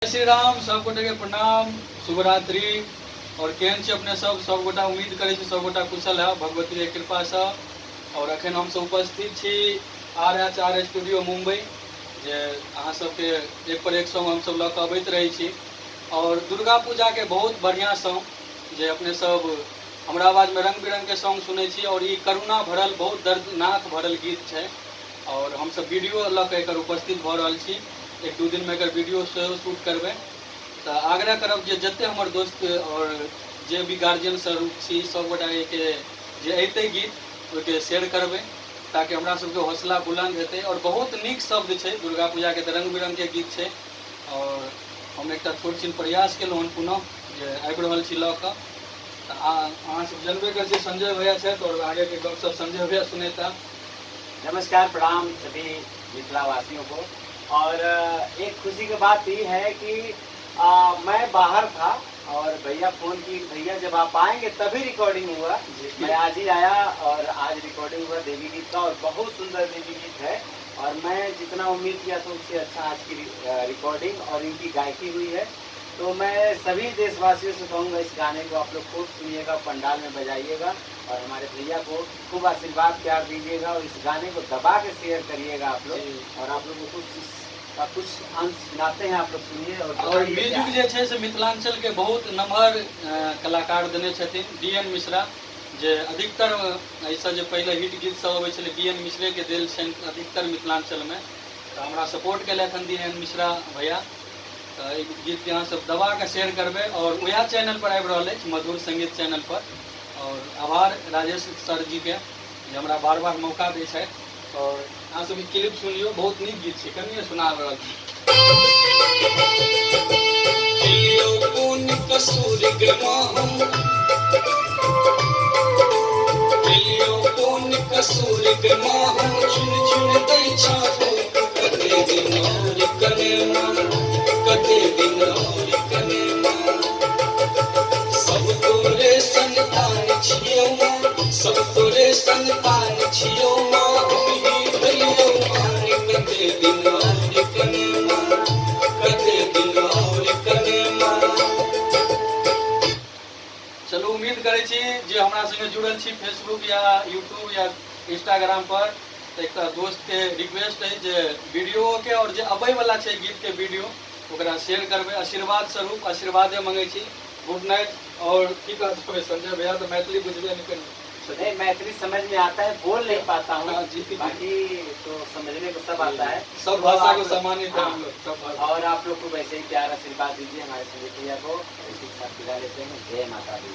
जय श्री राम। सब गोटे के प्रणाम, शुभरात्रि। और केहन छै अपने सब गोटा? उम्मीद करै छी सब गोटा कुशल है भगवती के कृपा से। और अखन हम सब उपस्थित छी RH स्टूडियो मुंबई, जे अहाँ सबके एक पर एक सॉन्ग हम सब लऽ कऽ अबैत रहै छी। और दुर्गा पूजा के बहुत बढ़िया सॉन्ग जे अपने सब हमरा आवाज में रंग बिरंग के सॉन्ग सुनै छी। और ई करुणा भरल बहुत दर्दनाक भरल गीत छै। और हम सब वीडियो लऽ कऽ एकर उपस्थित भऽ रहल छी। एक दू दिन में एकर वीडियो सेहो शूट करबै। तो आग्रह करब जे जते हमर दोस्त और जे भी गार्जियन सब छी सब गोटा के जे अयतै गीत ओके शेयर करबै, ताकि हमरा सबके हौसला बुलंद हेतै। और बहुत नीक शब्द छै दुर्गा पूजा के, रंग बिरंग के गीत छै। और हम एक छोट छिन प्रयास केलहुँ पुनः जे आबि रहल छी लऽ कऽ। अहाँ सब जनबे कर छी संजय भैया छथि, और आगे के गपशप संजय भैया सुनेता। नमस्कार, प्रणाम सभी मिथिला वासियों को। और एक खुशी की बात ये है कि मैं बाहर था और भैया फ़ोन की, भैया जब आप आएंगे तभी रिकॉर्डिंग हुआ। मैं आज ही आया और आज रिकॉर्डिंग हुआ देवी गीत का, और बहुत सुंदर देवी गीत है। और मैं जितना उम्मीद किया था उससे अच्छा आज की रिकॉर्डिंग और इनकी गायकी हुई है। तो मैं सभी देशवासियों से कहूँगा इस गाने को आप लोग खूब सुनिएगा, पंडाल में बजाइएगा और हमारे भैया को खूब आशीर्वाद प्यार दीजिएगा। और इस गाने को दबा के शेयर करिएगा आप लोग। और आप लोग को कुछ अंश सुनाते हैं, आप लोग सुनिए। और म्यूजिक जे छै से मिथिलांचल के बहुत नम्हर कलाकार देने छथिन DN मिश्रा, जे अधिकतर ऐसा जो पहले हिट गीत सब अबै छलै DN मिश्रे के देल छनि अधिकतर मिथिलांचल में। तो हमरा सपोर्ट केलथि हन DN मिश्रा भैया। तो ई गीत के अहाँ सब दबा के शेयर करबै। और वह चैनल पर आबि रहल अछि, मधुर संगीत चैनल पर। और आभार राजेश सर जी के जे हमरा बार बार मौका दै छथि। और अहाँ सब क्लिप सुनियो, बहुत नीक गीत छै, कनिए सुना रहल छी। सब तोरे संतान छियो माँ, भैया कते दिन और कने माँ, कते दिन और कने माँ। चलू, उम्मीद करै छी जे हमरा संगे जुड़ल छी फेसबुक या यूट्यूब या इंस्टाग्राम पर। एक दोस्त के रिक्वेस्ट है जे वीडियो के और जे अबै वाला छै गीत के वीडियो ओकरा शेयर करबै। आशीर्वाद स्वरूप आशीर्वादे मंगै छी। Good night. और की कहते संजय भैया तो मैथिली बुझबे नहीं करेंगे। नहीं, मैथिली समझ में आता है, बोल नहीं पाता हूँ, जी, बाकी तो समझने को सब आता है। सब भाषा को सम्मानित है हम लोग, सब भाषा। और आप लोग को वैसे ही प्यार आशीर्वाद दीजिए हमारे संजय भैया को। इसी के साथ विदा लेते हैं। जय माता दी।